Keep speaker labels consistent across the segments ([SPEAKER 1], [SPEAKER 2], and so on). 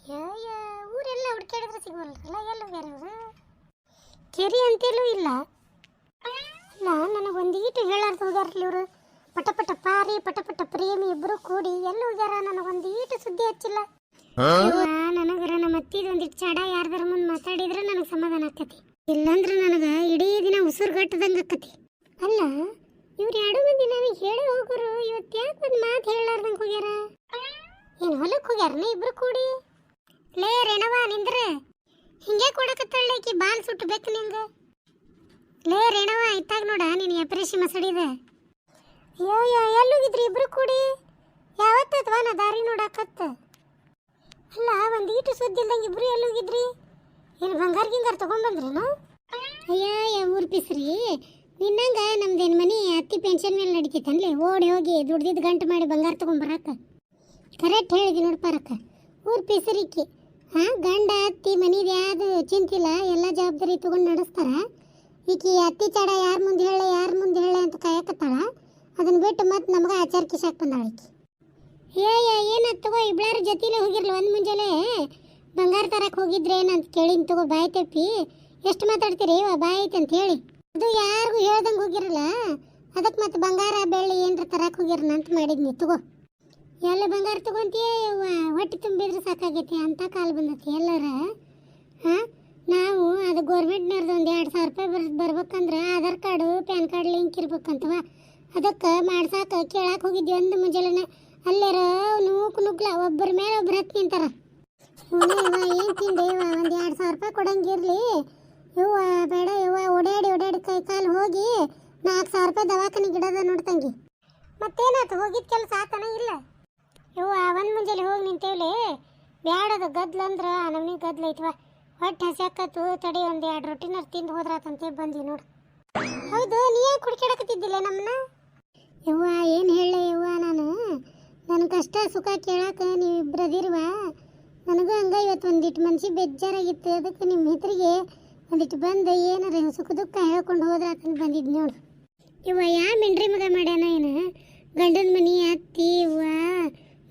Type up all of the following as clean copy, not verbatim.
[SPEAKER 1] ಯಾ ಊರೆಲ್ಲ ಹುಡುಕಾಡಿದ್ರೆ ಸಿಗೋಲ್ರಲ್ಲ, ಎಲ್ಲ ಬೇರೆ ಅವರು ಕೆರಿ ಅಂತೇಲೂ ಇಲ್ಲ. ಅಲ್ಲ, ನನಗೊಂದೀಟು ಹೇಳಾರ್ದು ಹೋಗ್ಯಾರಲ್ಲ ಇವರು. ಪಟ ಪಟ ಪಾರಿ ಪಟ ಪಟ ಪ್ರೇಮಿ ಇಬ್ಬರು ಕೂಡಿ ಎಲ್ಲ ಹೋಗ್ಯಾರ, ನನಗೊಂದೀಟು ಸುದ್ದಿ ಹಚ್ಚಿಲ್ಲ. ನನಗರ ನಮ್ಮ ಅತ್ತಿದ ಒಂದಿಟ್ಟು ಚಡ ಯಾರ್ದಾರ ಮುಂದೆ ಮಾತಾಡಿದ್ರೆ ನನಗೆ ಸಮಾಧಾನ ಆಕತಿ, ಇಲ್ಲಾಂದ್ರೆ ನನಗೆ ಇಡೀ ದಿನ ಉಸಿರುಗಟ್ಟದಂಗೆ ಆಕತಿ. ಅಲ್ಲ, ಇವ್ರು ಎರಡು ಮಂದಿ ನನಗೆ ಹೇಳಿ ಹೋಗೋರು ಇವತ್ತು ಯಾಕೆ ಒಂದು ಮಾತು ಹೇಳಾರ್ದಂಗೆ ಹೋಗ್ಯಾರ? ಏನು ಹೊಲಕ್ಕೆ ಹೋಗ್ಯಾರನ ಇಬ್ರು ಕೂಡಿ? ಲೇ ರೇಣವ ನಿಂದ್ರೆ ಹಿಂಗೆ ಕೊಡಕತ್ತಾಳಕಿ ಬಾಲ್ ಸುಟ್ಟು ಬೇಕು ನಿಂಗೆ. ಲೇ ರೇಣವ ಇತ್ತಾಗ ನೋಡ ನೀನು ಎಪ್ರೇಷಿ ಮಸಡಿದೆ. ಅಯ್ಯೋ ಎಲ್ಲೋಗಿದ್ರಿ ಇಬ್ರು ಕೂಡಿ? ಯಾವತ್ತದ್ವಾ ನಾ ದಾರಿ ನೋಡಕತ್ತ. ಅಲ್ಲ, ಒಂದೀಟು ಸುದ್ದಿ ಇಲ್ದಂಗೆ ಇಬ್ರು ಎಲ್ಲೋಗಿದ್ರಿ? ಏನು ಬಂಗಾರ ಗಿಂಗಾರ ತೊಗೊಂಡ್ಬಂದ್ರೇನು? ಅಯ್ಯ ಊರ್ ಪಿಸ್ರಿ ನಿನ್ನಂಗ ನಮ್ದೇನು ಮನೆ ಅತ್ತಿ ಪೆನ್ಷನ್ ಮೇಲೆ ನಡೀತೈತನ್ಲಿ, ಓಡಿ ಹೋಗಿ ದುಡ್ದಿದ್ದು ಗಂಟು ಮಾಡಿ ಬಂಗಾರ ತೊಗೊಂಬರಕ್ಕ. ಕರೆಕ್ಟ್ ಹೇಳಿದಿ ನೋಡ್ಪಾರಕ್ಕ, ಊರ್ ಪಿಸರಿಕ್ಕಿ. ಗಂಡ ಅತ್ತಿ ಮನಿದು ಯಾವುದು ಚಿಂತಿಲ್ಲ, ಎಲ್ಲ ಜವಾಬ್ದಾರಿ ತೊಗೊಂಡು ನಡೆಸ್ತಾರ. ಈಕಿ ಅತ್ತಿ ಚಡ ಯಾರ ಮುಂದೆ ಹೇಳೆ ಅಂತ ಕಾಯಕತ್ತಾಳ. ಅದನ್ನ ಬಿಟ್ಟು ಮತ್ತೆ ನಮ್ಗೆ ಆಚಾರ ಕಿಶಾಕ್ ಬಂದಾಳ ಈಕಿ. ಏನಾಯ್ತು ತಗೋ, ಇಬ್ಬಳಾರು ಜೊತೆಲೇ ಹೋಗಿರ್ಲಿ. ಒಂದು ಮುಂಜಾನೆ ಬಂಗಾರ ತರಕ್ಕೆ ಹೋಗಿದ್ರೇನಂತ ಕೇಳಿನ ತಗೋ, ಬಾಯಿ ತಪ್ಪಿ. ಎಷ್ಟು ಮಾತಾಡ್ತೀರಿ ಬಾಯಿ ಐತೆ ಅಂತ ಹೇಳಿ. ಅದು ಯಾರಿಗೂ ಹೇಳ್ದಂಗೆ ಹೋಗಿರಲ್ಲ, ಅದಕ್ಕೆ ಮತ್ತೆ ಬಂಗಾರ ಬೆಳ್ಳಿ ಏನರ ತರಕ್ಕೆ ಹೋಗಿರನ ಅಂತ ಮಾಡಿದ್ನಿ ತಗೋ. ಎಲ್ಲ ಬಂಗಾರ ತಗೊಂತೀಯ ಹೊಟ್ಟೆ ತುಂಬಿದ್ರೆ ಸಾಕಾಗೈತಿ ಅಂತ ಕಾಲು ಬಂದೈತಿ ಎಲ್ಲರ. ನಾವು ಅದು ಗೌರ್ಮೆಂಟ್ನವ್ರದ್ದು ಒಂದು 2,000 ರೂಪಾಯಿ ಬರ್ಬೇಕಂದ್ರೆ Aadhaar card PAN card link ಇರ್ಬೇಕಂತವ. ಅದಕ್ಕೆ ಮಾಡ್ಸಾಕ ಕೇಳಕ್ಕೆ ಹೋಗಿದ್ವಿ ಒಂದು ಮುಂಜಾನೆ. ಅಲ್ಲೇರ ನುಗ್ಲ ಒಬ್ಬರ ಮೇಲೆ ಒಬ್ರು ಹತ್ತು ನಿಂತಾರ. ಏನು ತಿಂದೆ ಒಂದು 2,000 ರೂಪಾಯಿ ಕೊಡಂಗಿರ್ಲಿ ಇವ್ವ, ಬೇಡ ಇವ್ವ, ಓಡಾಡಿ ಕೈ ಕಾಲು ಹೋಗಿ 4,000 ರೂಪಾಯಿ ದವಾಖಾನಿಗೆ ಇಡೋದ ನೋಡ್ತಂಗಿ. ಮತ್ತೇನಾಯ್ತು, ಹೋಗಿದ್ದ ಕೆಲಸ ಆತನ ಇಲ್ಲ? ಇವ್ವ ಒಂದು ಮುಂಜಾನೆ ಹೋಗಿ ನಿಂತೇವ್ಲಿ, ಬ್ಯಾಡದು ಗದ್ಲಂದ್ರೆ ನಮ್ನಿಗೆ ಗದ್ಲ ಐತವ. ಹೊಟ್ಟೆ ಹಸಿಯಾಕತ್ತು, ತಡಿ ಒಂದು 2 ರೊಟ್ಟಿನಾರು ತಿಂದು ಹೋದ್ರಾತಂತೆ ಬಂದ್ವಿ ನೋಡು. ಹೌದು, ನೀ ಯಾಕೆ ಹುಡುಕಾಡಕತ್ತಿದ್ದಿಲ್ಲ ನಮ್ಮನ್ನ? ಯವ್ವ ಏನು ಹೇಳ ಯವ್ವ, ನನ್ನ ಕಷ್ಟ ಸುಖ ಕೇಳಕ್ಕೆ ನೀವು ಇಬ್ಬರದಿರುವ. ನನಗೂ ಹಂಗೆ ಇವತ್ತು ಒಂದಿಟ್ಟು ಮನ್ಸಿಗೆ ಬೇಜಾರಾಗಿತ್ತು. ಅದಕ್ಕೆ ನಿಮ್ಮ ಹೆಸರಿಗೆ ಒಂದಿಟ್ಟು ಬಂದು ಏನಾರ ಸುಖ ದುಃಖ ಹೇಳ್ಕೊಂಡು ಹೋದ್ರಾತಂತ ಬಂದಿದ್ದು ನೋಡು. ಇವ್ವ ಮಿಂಡ್ರಿ ಮಗ ಮಾಡ್ಯಾನ ಏನು? ಗಂಡನ ಮನೆ ಅತ್ತಿ ಇವ್ವ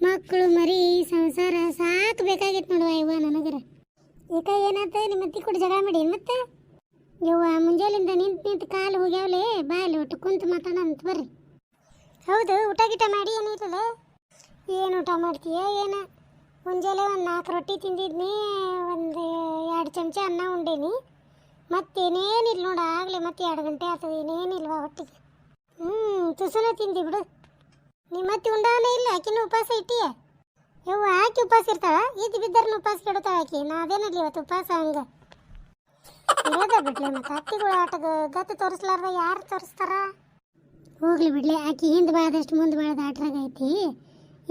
[SPEAKER 1] ಮಕ್ಕಳು ಮರಿ ಸಂಸಾರ ಸಾಕು ಬೇಕಾಗಿತ್ತು ನೋಡುವ ಇವ್ವ ನನಗರ. ಏಕ ಏನಾಯ್ತು, ನಿಮ್ಮ ಅತ್ತಿ ಕೂಡ ಜಗಳ ಮಾಡಿ ಮತ್ತೆ? ಯವ್ವ ಮುಂಜಾಲಿಂದ ನಿಂತು ಕಾಲು ಹೋಗ್ಯಾವಲೇ, ಬಾಯಲ್ಲಿ ಒಟ್ಟು ಕುಂತು ಮಾತಾಡೋಣ ಅಂತ ಬರ್ರಿ. ಹೌದು, ಊಟ ಗೀಟ ಮಾಡಿ ಏನಿರ್ತದೆ? ಏನು ಊಟ ಮಾಡ್ತೀಯ ಏನು? ಮುಂಜಾನೆ ಒಂದು 4 ರೊಟ್ಟಿ ತಿಂದಿದ್ನಿ, ಒಂದು 2 ಚಮಚ ಅನ್ನ ಉಂಡೇನಿ. ಮತ್ತೇನೇನಿಲ್ಲ ನೋಡು, ಆಗಲೇ ಮತ್ತೆ 2 ಗಂಟೆ ಆಗ್ತದೆ, ಏನೇನಿಲ್ವಾ ಹೊಟ್ಟಿಗೆ. ತುಸುನ ತಿಂದಿ ಬಿಡು. ನಿಮ್ಮ ಮತ್ತೆ ಉಂಡಾನೇ ಇಲ್ಲ, ಆಕಿನ ಉಪವಾಸ ಇಟ್ಟಿಯ? ಯವ್ವ ಆಕಿ ಉಪವಾಸ ಇರ್ತಾಳ, ಇದ್ದು ಬಿದ್ದರ್ನ ಉಪವಾಸ ಕೆಡುತ್ತಾಳ ಆಕಿ. ನಾ ಅದೇನಲ್ಲಿ ಇವತ್ತು ಉಪವಾಸ ಹಂಗೆ ಇರೋದ ಬಿಡ್ಲಿ. ಮತ್ತು ಅತ್ತಿಗಳು ಆಟದ ಗತ್ತು ತೋರಿಸ್ಲಾರ್ದ ಯಾರು ತೋರಿಸ್ತಾರ? ಹೋಗ್ಲಿ ಬಿಡ್ಲಿ, ಆಕಿ ಹಿಂದೆ ಬಾದಷ್ಟು ಮುಂದೆ ಬಾಳದ ಆಟ್ರಾಗ ಐತಿ.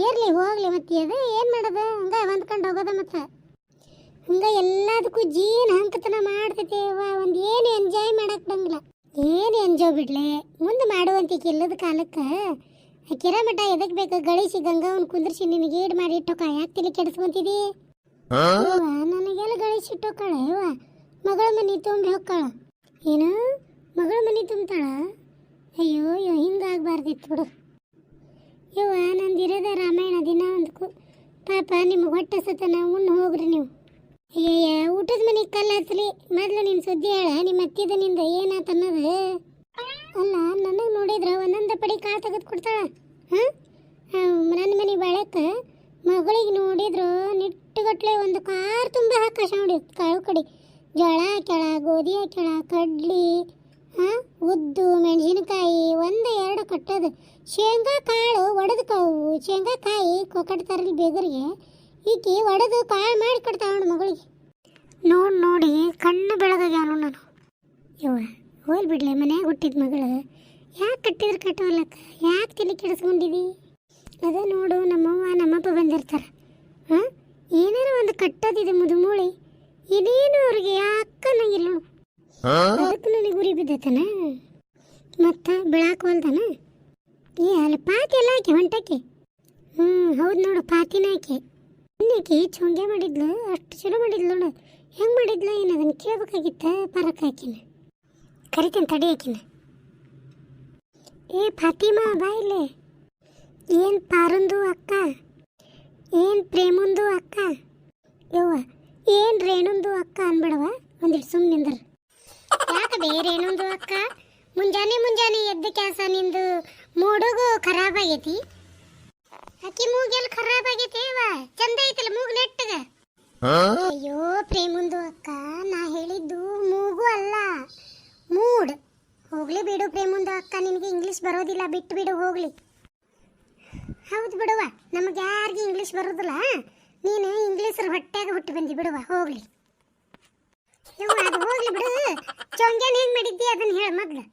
[SPEAKER 1] ಇರಲಿ ಹೋಗ್ಲಿ, ಮತ್ತೆ ಅದು ಏನು ಮಾಡೋದು, ಹಂಗೆ ಹೊಂದ್ಕೊಂಡು ಹೋಗೋದ. ಮತ್ತು ಹಂಗೆ ಎಲ್ಲದಕ್ಕೂ ಜೀನ ಹಂಕತನ ಮಾಡ್ತೈತಿ. ಒಂದು ಏನು ಎಂಜಾಯ್ ಮಾಡಕ್ಕೆ ಬಿಡಂಗಿಲ್ಲ. ಏನು ಎಂಜಾಯ್ ಬಿಡ್ಲಿ, ಮುಂದೆ ಮಾಡುವಂತಿಕೆ ಇಲ್ಲದ ಕಾಲಕ್ಕೆ ಕಿರ ಮಠ ಎದಕ್ಕೆ ಬೇಕು? ಗಳಿಸಿ ಗಂಗಾವನ್ ಕುಂದ್ರಿಸಿ ನಿನಗೆ ಏಡ್ ಮಾಡಿ ಇಟ್ಟೋಕ. ಯಾಕೆ ತಲೆ ಕೆಡಿಸ್ಕೊಂತಿದಿ? ನನಗೆಲ್ಲ ಗಳಿಸಿ ಇಟ್ಟೋಕಾಳ ಇವ. ಮಗಳ ಮನೆ ತುಂಬಿ ಹೋಗ್ಕಾಳ. ಏನು ಮಗಳ ಮನೆ ತುಂಬ್ತಾಳ? ಅಯ್ಯೋ ಹಿಂಗಾಗಬಾರ್ದಿತ್ತು ಬಿಡು. ಯವ್ವ ನಂದಿರೋದ ರಾಮಾಯಣ ದಿನ ಒಂದಕ್ಕೂ. ಪಾಪ ನಿಮ್ಗೆ ಹೊಟ್ಟೆ ಸತನ ಉಣ್ಣು ಹೋಗ್ರಿ ನೀವು. ಅಯ್ಯಯ್ಯ ಊಟದ ಮನೆಗೆ ಕಲ್ಲು ಹಚ್ಚಲಿ. ಮೊದಲು ನಿನ್ನ ಸುದ್ದಿ ಹೇಳ, ನಿಮ್ಮ ಅತ್ತಿದ ನಿಂದ ಏನಾತ ಅನ್ನೋದು. ಅಲ್ಲ, ನನಗೆ ನೋಡಿದ್ರೆ ಒಂದೊಂದು ಪಡಿ ಕಾಳು ತೆಗೆದು ಕೊಡ್ತಾಳ. ನನ್ನ ಮನೆ ಬಾಳಕ್ಕೆ ಮಗಳಿಗೆ ನೋಡಿದ್ರು ನಿಟ್ಟುಗಟ್ಲೆ ಒಂದು ಕಾರ್ ತುಂಬ ಹಾಕಾಶ ನೋಡಿ. ಕಾಳು ಕಡಿ ಜೋಳ ಹಾಕ್ಯಾಳ, ಗೋಧಿ ಹಾಕ್ಯಾಳ, ಕಡ್ಲಿ, ಉದ್ದು, ಮೆಣಸಿನಕಾಯಿ 1-2 ಕಟ್ಟೋದು. ಶೇಂಗಾ ಕಾಳು ಶೇಂಗಾ ಕಾಯಿ ಕಟ್ತಾರಲ್ಲಿ ಬೇಗರಿಗೆ. ಈಕಿ ಒಡೆದು ಕಾಳು ಮಾಡಿ ಕಟ್ತಾಳ ನೋಡಿ ಮಗಳಿಗೆ. ನೋಡಿ ಕಣ್ಣು ಬೆಳಗಾಗ್ಯಾವ ನಾನು. ಯವ್ವ ಹೋಲ್ ಬಿಡ್ಲಿ, ಮನ್ಯಾಗ ಹುಟ್ಟಿದ ಮಗಳು ಯಾಕೆ ಕಟ್ಟಿದ್ರೆ ಕಟ್ಟೋಲ್ಲಕ್ಕ? ಯಾಕೆ ತಲೆ ಕೆಡಿಸ್ಕೊಂಡಿದಿ? ಅದ ನೋಡು, ನಮ್ಮವ್ವ ನಮ್ಮಪ್ಪ ಬಂದಿರ್ತಾರೆ. ಏನಾರ ಒಂದು ಕಟ್ಟೋದಿದೆ ಮುದುಮೂಳಿ, ಇದೇನು ಅವ್ರಿಗೆ ಯಾಕ ನಂಗಿಲ್ಲ ನೋಡು. ಅದಕ್ಕೆ ನನಗೆ ಗುರಿ ಬಿದ್ದೈತನ, ಮತ್ತು ಬೆಳಾಕ್ ಹೊಲ್ದನ. ಅಲ್ಲಿ ಪಾತಿ ಎಲ್ಲ ಹಾಕಿ ಹೊಂಟಕ್ಕೆ. ಹೌದು ನೋಡು, ಪಾತಿನ ಹಾಕಿ. ಇನ್ನೇಕಿ ಚೊಂಗೆ ಮಾಡಿದ್ಲು, ಅಷ್ಟು ಚಲೋ ಮಾಡಿದ್ಲು ನೋಡು. ಹೆಂಗೆ ಮಾಡಿದ್ಲು ಏನು ಅದನ್ನು ಕೇಳ್ಬೇಕಾಗಿತ್ತ? ಪರಕ್ಕೆ ಹಾಕಿನ ಕರಿತೀನಿ ತಡಿ ಹಾಕಿನ. ಏ ಫಾತಿಮಾ ಬಾ ಇಲ್ಲಿ. ಏನು ಪಾರಂದು ಅಕ್ಕ? ಏನು ಪ್ರೇಮಂದು ಅಕ್ಕ? ಆಗೈತಿ. ಆಕಿ ಮೂಗೆಲ್ಲ ಖರಾಬ್ ಆಗೈತಿ ಚಂದ ಐತಲ್ಲ ಮೂಗು ನೆಟ್ಟಗ. ಅಯ್ಯೋ ಪ್ರೇಮಂದು ಅಕ್ಕ, ನಾ ಹೇಳಿದ್ದು ಮೂಗು ಅಲ್ಲ ಮೂಡ್. ಹೋಗ್ಲಿ ಬಿಡು ಪ್ರೇಮಂದು ಅಕ್ಕ, ನಿನಗೆ ಇಂಗ್ಲಿಷ್ ಬರೋದಿಲ್ಲ, ಬಿಟ್ಟು ಬಿಡು ಹೋಗ್ಲಿ. ಹೌದು ಬಿಡುವ, ನಮಗೆ ಯಾರಿಗೆ ಇಂಗ್ಲಿಷ್ ಬರೋದಿಲ್ಲ, ನೀನು ಇಂಗ್ಲೀಷರ ಹೊಟ್ಟೆಗೆ ಹುಟ್ಟು ಬಂದಿ ಬಿಡುವ ಹೋಗ್ಲಿ. ಅದು ಹೋಗ್ಲಿ ಬಿಡು. ಚೊಂಗ್ಯಾನ ಹೆಂಗೆ ಮಾಡಿದ್ದಿ ಅದನ್ನ ಹೇಳ ಮೊದ್ಲು.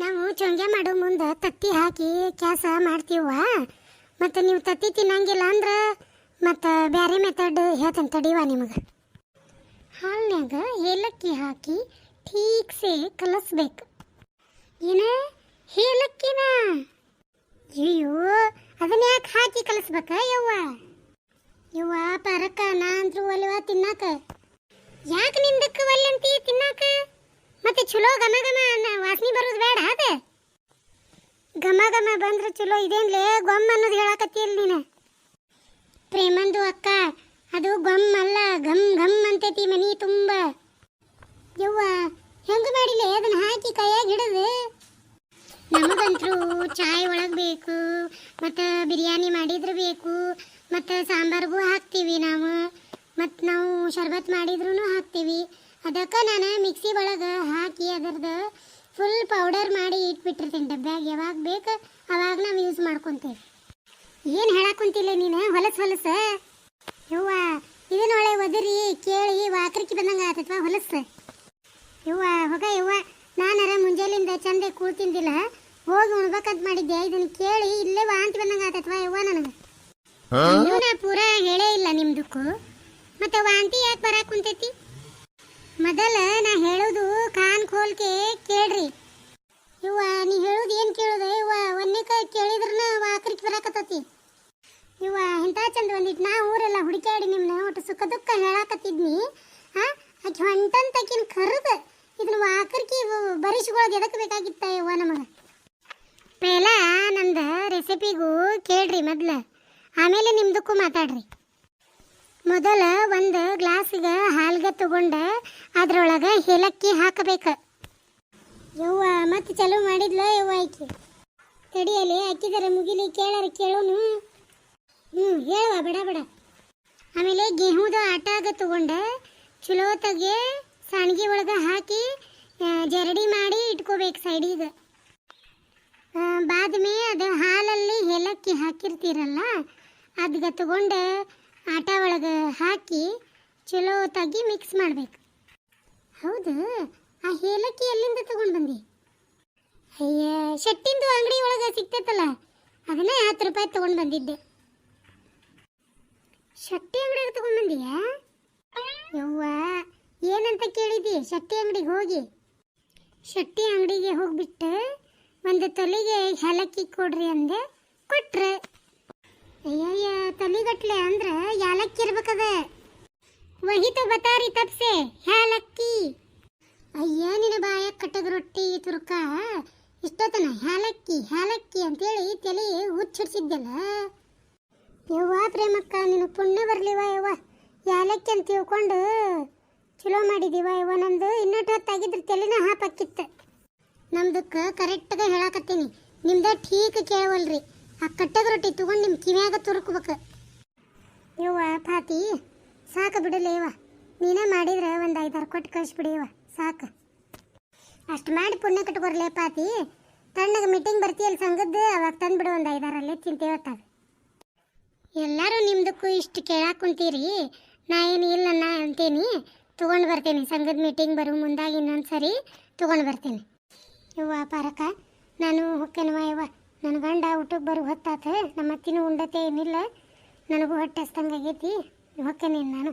[SPEAKER 1] ನಾವು ಚೊಂಗ್ಯ ಮಾಡೋ ಮುಂದೆ ತತ್ತಿ ಹಾಕಿ ಕೆಲಸ ಮಾಡ್ತೀವ, ಮತ್ತು ನೀವು ತತ್ತಿ ತಿನ್ನಂಗಿಲ್ಲ ಅಂದ್ರೆ ಮತ್ತು ಬೇರೆ ಮೆಥಡ್ ಹೇಳ್ತಾನೆ ತಡೀವ ನಿಮಗೆ. ಹಾಲ್ನ್ಯಾಗ ಏಲಕ್ಕಿ ಹಾಕಿ ಠೀಕ್ಸೆ ಕಲಸ್ಬೇಕು. ಏನ ಏಲಕ್ಕಿನ? ಅಯ್ಯೋ ಅದನ್ನ ಯಾಕೆ ಹಾಕಿ ಕಲಸ್ಬೇಕ ಯವ್ವ? ಯವ್ವ ಪರಕ ನಾ ಅಂದ್ರೂ ಒಲ್ವ ತಿನ್ನಾಕ. ಯಾಕೆ ನಿಂದಕ್ಕೆ ಒಲ್ಲಂತಿ ತಿನ್ನಾಕ? ಮತ್ತೆ ಚಲೋ ಘಮ ಘಮ ವಾಸನೆ ಬರೋದು ಬೇಡ ಅದ? ಘಮ ಘಮ ಬಂದ್ರೆ ಚಲೋ, ಇದೇನ್ಲೇ ಗೊಮ್ಮ ಅನ್ನೋದು ಹೇಳಕತ್ತಿಲ್ಲ ನೀನು. ಪ್ರೇಮಂದು ಅಕ್ಕ, ಅದು ಗೊಮ್ಮ ಅಲ್ಲ, ಘಮ್ ಘಮ್ ಅಂತೈತಿ ಮನಿ ತುಂಬ. ಯವ್ವ ಹೆಂಗೆ ಮಾಡಿಲ್ಲ ಅದನ್ನ ಹಾಕಿ ಕೈಯಾಗ ಹಿಡಿದು? ನಮಗಂತರೂ ಚಾಯ್ ಒಳಗೆ ಬೇಕು, ಮತ್ತು ಬಿರಿಯಾನಿ ಮಾಡಿದ್ರೆ ಬೇಕು, ಮತ್ತು ಸಾಂಬಾರ್ಗೂ ಹಾಕ್ತೀವಿ ನಾವು, ಮತ್ತು ನಾವು ಶರ್ಬತ್ ಮಾಡಿದ್ರೂ ಹಾಕ್ತೀವಿ. ಅದಕ್ಕೆ ನಾನು ಮಿಕ್ಸಿ ಒಳಗೆ ಹಾಕಿ ಅದರದ್ದು ಫುಲ್ ಪೌಡರ್ ಮಾಡಿ ಇಟ್ಬಿಟ್ಟಿರ್ತೀನಿ ಡಬ್ಬ್ಯಾಗ. ಯಾವಾಗ ಬೇಕು ಅವಾಗ ನಾವು ಯೂಸ್ ಮಾಡ್ಕೊತೀವಿ. ಏನು ಹೇಳಕ್ಕಂತಿಲ್ಲ ನೀನು ಹೊಲಸು ಹೊಲಸು. ಯವ್ವ ಇದನ್ನೊಳೆ ಒದರಿ ಕೇಳಿ ವಾಕರಿಕೆ ಬಂದಂಗೆ ಆತತ್ವ ಹೊಲಸು. ಯವ್ವ ಹೋಗ ಯವ್ವ, ನಾನಾರ ಮುಂಜಾಲಿಂದ ಚಂದೆ ಕೂಳ್ತಿಂದಿಲ್ಲ, ಹೋಗಿ ಉಣ್ಬೇಕಂತ ಮಾಡಿದ್ದೆ, ಇದನ್ನು ಕೇಳಿ ಇಲ್ಲೇ ವಾಂತಿ ಬಂದಂಗೆ ಆತತ್ವ ಯವ್ವ ನನಗೆ. ನಾ ಪೂರ ಹೇಳೇ ಇಲ್ಲ ನಿಮ್ದಕ್ಕೂ, ಮತ್ತೆ ವಾಂತಿ ಯಾಕೆ ಬರಾಕ್ ಕುಂತೈತಿ? ಮೊದಲ ನಾ ಹೇಳೋದು ಕಾನ್ ಖೋಲ್ಕೆ ಕೇಳ್ರಿ. ಇವ್ವ ನೀ ಹೇಳೋದು ಏನು ಕೇಳೋದು ಇವ್ವ? ಒಂದೇಕಾಯಿ ಕೇಳಿದ್ರನ ವಾಕರಿಕೆ ಬರಾಕತ್ತತಿ. ಇವ್ವ ಇಂಥ ಚಂದ ಒಂದಿಟ್ಟು ನಾ ಊರೆಲ್ಲ ಹುಡುಕಾಡಿ ನಿಮ್ಮನ್ನ ಒಟ್ಟು ಸುಖ ದುಃಖ ಹೇಳಾಕತ್ತಿದ್ನಿ. ಆಕೆ ಹೊಂಟಂತಕಿನ ಕರೆದು ಇದನ್ನ ವಾಕರಿಕೆ ಬರಿಸ್ಕೊಳ್ಳೋದು ಎದಕ್ಕೆ ಬೇಕಾಗಿತ್ತ ಇವ್ವ ನಮಗೆ? ಪೇಲ ನಂದು ರೆಸಿಪಿಗೂ ಕೇಳ್ರಿ ಮೊದ್ಲು, ಆಮೇಲೆ ನಿಮ್ದಕ್ಕೂ ಮಾತಾಡ್ರಿ. ಮೊದಲ ಒಂದು ಗ್ಲಾಸಿಗೆ ಹಾಲ್ಗೆ ತಗೊಂಡು ಅದ್ರೊಳಗೆ ಏಲಕ್ಕಿ ಹಾಕಬೇಕು. ಯವ್ವ ಮತ್ತೆ ಚಲೋ ಮಾಡಿದ್ಲ ಯವ್ವ ಆಕಿ. ತಡಿಯಲ್ಲಿ ಅಕ್ಕಿದರ ಮುಗಿಲಿ ಕೇಳಾರ ಕೇಳೋನು. ಹೇಳುವ ಬಡ ಬಡ. ಆಮೇಲೆ ಗೆಹುದ ಆಟಾಗ ತಗೊಂಡು ಚಲೋತಾಗೆ ಸಾಣಿಗೆ ಒಳಗೆ ಹಾಕಿ ಜರಡಿ ಮಾಡಿ ಇಟ್ಕೋಬೇಕು ಸೈಡಿಗೆ. ಬಾದ್ಮೇ ಅದು ಹಾಲಲ್ಲಿ ಏಲಕ್ಕಿ ಹಾಕಿರ್ತೀರಲ್ಲ ಅದಕ್ಕೆ ತಗೊಂಡು ಆಟ ಒಳಗೆ ಹಾಕಿ ಚಲೋತಾಗಿ ಮಿಕ್ಸ್ ಮಾಡಬೇಕು. ಹೌದು, ಆ ಏಲಕ್ಕಿ ಎಲ್ಲಿಂದ ತಗೊಂಡು ಬಂದಿ? ಅಯ್ಯ ಶೆಟ್ಟಿಂದು ಅಂಗಡಿ ಒಳಗೆ ಸಿಗ್ತೈತಲ್ಲ, ಅದನ್ನೇ 10 ರೂಪಾಯಿ ತಗೊಂಡು ಬಂದಿದ್ದೆ. ಶೆಟ್ಟಿ ಅಂಗಡಿಗೆ ತಗೊಂಡು ಬಂದಿಯಾ? ಯವ್ವ ಏನಂತ ಕೇಳಿದಿ? ಶೆಟ್ಟಿ ಅಂಗಡಿಗೆ ಹೋಗಿ ಶೆಟ್ಟಿ ಅಂಗಡಿಗೆ ಹೋಗ್ಬಿಟ್ಟು ಒಂದು ತೊಲಿಗೆ ಏಲಕ್ಕಿ ಕೊಡ್ರಿ ಅಂದೆ, ಕೊಟ್ರೆ. ಅಯ್ಯಯ್ಯ ತಲಿಗಟ್ಲೆ ಅಂದ್ರೆ ಯಾಲಕ್ಕಿ ಇರ್ಬೇಕದ. ವಹಿತು ಬತಾರಿ ತಪ್ಸೆ ಹ್ಯಾಲಕ್ಕಿ. ಅಯ್ಯ ನಿನ್ನ ಬಾಯ ಕಟ್ಟದ ರೊಟ್ಟಿ ತುರ್ಕ ಇಷ್ಟೊತ್ತನ ಹ್ಯಾಲಕ್ಕಿ ಹ್ಯಾಲಕ್ಕಿ ಅಂತೇಳಿ ತಲೆ ಹುಚ್ಚಿಡ್ಸಿದ್ದಲ್ಲ. ಯವ್ವ ಪ್ರೇಮಕ್ಕ ನಿನ್ನ ಪುಣ್ಯ ಬರಲಿವ ಯವ್ವ, ಯಾಲಕ್ಕಿ ಅಂತ ತಿಳ್ಕೊಂಡು ಚಲೋ ಮಾಡಿದೀವ ಯವ್ವ. ನಂದು ಇನ್ನೊಟ್ಟು ಹೊತ್ತಾಗಿದ್ರೆ ತಲೆನ ಹಾಪಾಕಿತ್ತು. ನಮ್ದಕ್ಕೆ ಕರೆಕ್ಟಾಗಿ ಹೇಳಾಕತ್ತೀನಿ, ನಿಮ್ದ ಠೀಕ್ ಕೇಳವಲ್ರಿ. ಆ ಕಟ್ಟದ ರೊಟ್ಟಿ ತಗೊಂಡು ನಿಮ್ಮ ಕಿವ್ಯಾಗ ತುರುಕ್ಬೇಕು. ಯವ್ವ ಪಾತಿ ಸಾಕು ಬಿಡಲೇವ, ನೀನೇ ಮಾಡಿದ್ರೆ ಒಂದು 5-6 ಕೊಟ್ಟು ಕಳಿಸ್ಬಿಡಿವ ಸಾಕು. ಅಷ್ಟು ಮಾಡಿ ಪುಣ್ಯ ಕಟ್ಕೊರ್ಲೇ ಪಾತಿ. ತಣ್ಣಗೆ ಮೀಟಿಂಗ್ ಬರ್ತೀಯಲ್ಲ ಸಂಘದ್ದು, ಅವಾಗ ತಂದುಬಿಡು ಒಂದು 5-6 ಅಲ್ಲೇ ತಿಂತೇವತ್ತಾಗ. ಎಲ್ಲರೂ ನಿಮ್ದಕ್ಕೂ ಇಷ್ಟು ಕೇಳಾಕ ಕುಂತೀರಿ, ನಾ ಏನು ಇಲ್ಲ ನಾ ಅಂತೀನಿ. ತೊಗೊಂಡು ಬರ್ತೀನಿ ಸಂಘದ ಮೀಟಿಂಗ್ ಬರೋ ಮುಂದಾಗಿ ಇನ್ನೊಂದು ಸರಿ ತೊಗೊಂಡು ಬರ್ತೀನಿ. ಯವ್ವ ಪಾರಕ ನಾನು ಹೊಕ್ಕೇನವ ಯವ್ವ, ನನ್ನ ಗಂಡ ಊಟಕ್ಕೆ ಬರೋ ಹೊತ್ತಾತ, ನಮ್ಮ ಅತ್ತಿನೂ ಉಂಡತೆ ಏನಿಲ್ಲ, ನನಗೂ ಹೊಟ್ಟೆ ಹಸ್ದಂಗೆ ಆಗೈತಿ, ಹೊಕ್ಕೇನೇನು ನಾನು.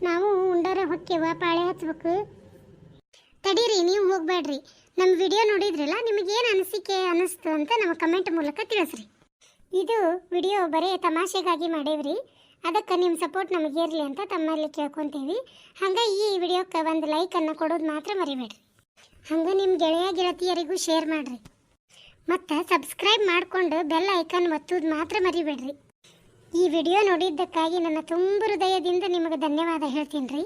[SPEAKER 1] ನಾವು ಉಂಡಾರ ಹೊಕ್ಕೇವ, ಪಾಳೆ ಹಚ್ಬೇಕು. ತಡೀರಿ ನೀವು ಹೋಗಬೇಡ್ರಿ. ನಮ್ಮ ವಿಡಿಯೋ ನೋಡಿದ್ರಲ್ಲ, ನಿಮಗೇನು ಅನಿಸಿಕೆ ಅನ್ನಿಸ್ತು ಅಂತ ನಮ್ಮ ಕಮೆಂಟ್ ಮೂಲಕ ತಿಳಿಸ್ರಿ. ಇದು ವಿಡಿಯೋ ಬರೀ ತಮಾಷೆಗಾಗಿ ಮಾಡೇವ್ರಿ, ಅದಕ್ಕೆ ನಿಮ್ಮ ಸಪೋರ್ಟ್ ನಮಗೆ ಇರಲಿ ಅಂತ ತಮ್ಮಲ್ಲಿ ಕೇಳ್ಕೊತೀವಿ. ಹಂಗೆ ಈ ವಿಡಿಯೋಕ್ಕೆ ಒಂದು ಲೈಕನ್ನು ಕೊಡೋದು ಮಾತ್ರ ಮರಿಬೇಡ್ರಿ. ಹಂಗೆ ನಿಮ್ಮ ಗೆಳೆಯ ಗೆಳತಿಯರಿಗೂ ಶೇರ್ ಮಾಡಿರಿ, ಮತ್ತು ಸಬ್ಸ್ಕ್ರೈಬ್ ಮಾಡಿಕೊಂಡು ಬೆಲ್ ಐಕಾನ್ ಒತ್ತೋದು ಮಾತ್ರ ಮರಿಬೇಡ್ರಿ. ಈ ವಿಡಿಯೋ ನೋಡಿದ್ದಕ್ಕಾಗಿ ನನ್ನ ತುಂಬ ಹೃದಯದಿಂದ ನಿಮಗೆ ಧನ್ಯವಾದ ಹೇಳ್ತೀನಿ ರೀ.